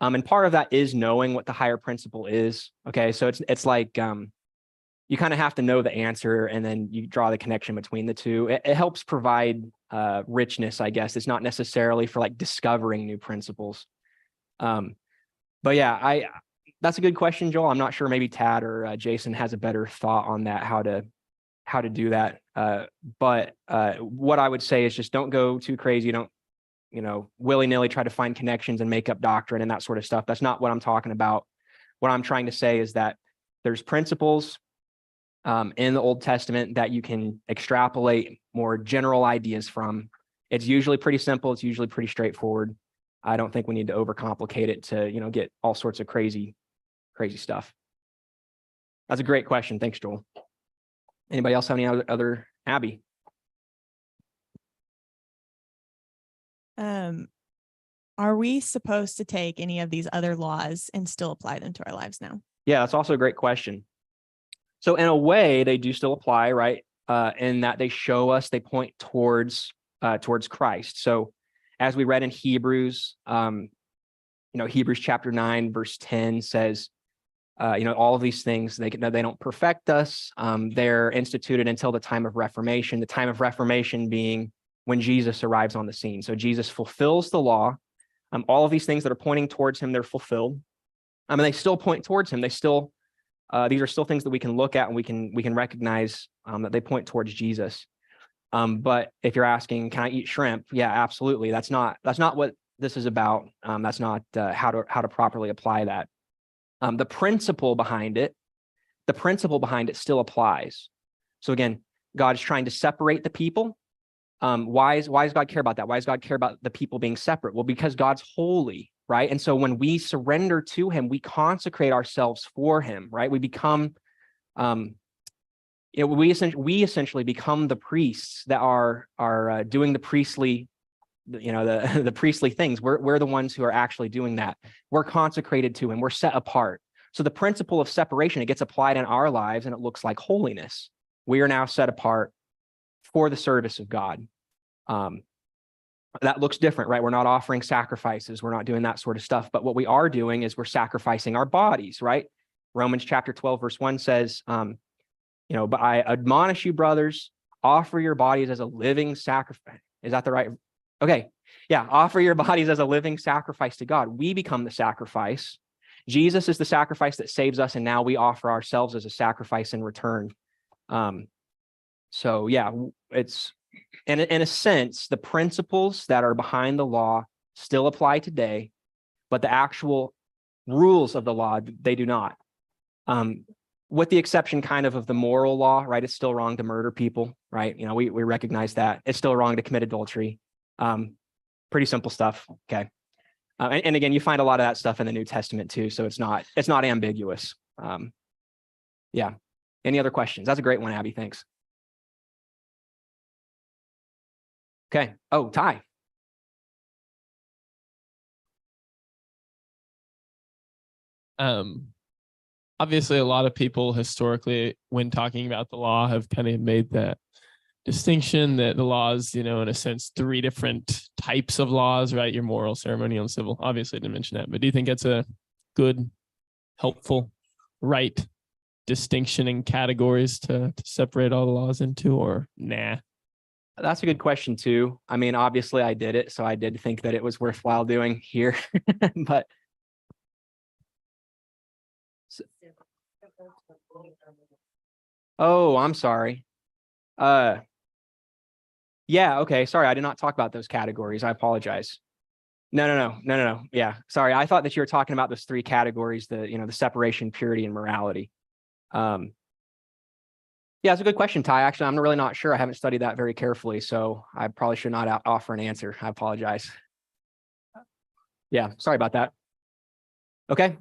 And part of that is knowing what the higher principle is. Okay, so it's like you kind of have to know the answer and then you draw the connection between the two. It helps provide richness, I guess. It's not necessarily for like discovering new principles. But yeah, that's a good question, Joel. I'm not sure maybe Tad or Jason has a better thought on that, how to do that. But what I would say is just don't go too crazy. Don't, willy-nilly try to find connections and make up doctrine and that sort of stuff. That's not what I'm talking about. What I'm trying to say is that there's principles in the Old Testament that you can extrapolate more general ideas from. It's usually pretty simple. It's usually pretty straightforward. I don't think we need to overcomplicate it to, get all sorts of crazy stuff. That's a great question. Thanks, Joel. Anybody else have any other? Abby? Are we supposed to take any of these other laws and still apply them to our lives now? Yeah, that's also a great question. So in a way, they do still apply, right? In that they show us, they point towards Christ. So as we read in Hebrews, Hebrews chapter 9, verse 10 says, all of these things, they don't perfect us. They're instituted until the time of Reformation, the time of Reformation being when Jesus arrives on the scene. So Jesus fulfills the law. All of these things that are pointing towards him, they're fulfilled. And they still point towards him. They still, these are still things that we can look at and we can recognize that they point towards Jesus. But if you're asking, can I eat shrimp? Yeah, absolutely. That's not what this is about. That's not how to properly apply that. The principle behind it still applies. So again, God is trying to separate the people. Why does God care about that? Why does God care about the people being separate? Well, because God's holy, right? And so when we surrender to him, we consecrate ourselves for him, right? We become, we essentially become the priests that are doing the priestly, the priestly things. We're the ones who are actually doing that. We're consecrated to him. We're set apart. So the principle of separation, it gets applied in our lives and it looks like holiness. We are now set apart for the service of God. That looks different, right? We're not offering sacrifices. We're not doing that sort of stuff. But what we are doing is we're sacrificing our bodies, right? Romans chapter 12, verse 1 says, but I admonish you, brothers, offer your bodies as a living sacrifice. Is that the right? Okay. Yeah. Offer your bodies as a living sacrifice to God. We become the sacrifice. Jesus is the sacrifice that saves us. And now we offer ourselves as a sacrifice in return. So yeah, it's in a sense, the principles that are behind the law still apply today, but the actual rules of the law, they do not. With the exception kind of the moral law, right? It's still wrong to murder people, right? We recognize that. It's still wrong to commit adultery. Pretty simple stuff. Okay. And again, you find a lot of that stuff in the New Testament too. So it's not ambiguous. Yeah. Any other questions? That's a great one, Abby. Thanks. Okay. Oh, Ty. Obviously a lot of people historically, when talking about the law, have kind of made that distinction that the laws, in a sense, 3 different types of laws, right? Your moral, ceremonial, and civil. Obviously, I didn't mention that, but do you think that's a good, helpful, right distinction in categories to separate all the laws into, or nah? That's a good question too. I mean, obviously I did it, so I did think that it was worthwhile doing here, but oh, I'm sorry. Yeah, okay. Sorry, I did not talk about those categories. I apologize. No. Yeah, sorry. I thought that you were talking about those 3 categories, the separation, purity, and morality. Yeah, it's a good question, Ty. Actually, I'm really not sure. I haven't studied that very carefully, so I probably should not offer an answer. I apologize. Yeah, sorry about that. Okay.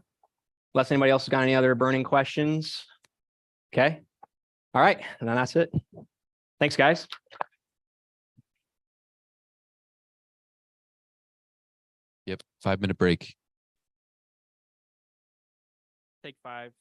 Unless anybody else has got any other burning questions. Okay. All right, and then that's it. Thanks, guys. Yep. 5-minute break. Take 5.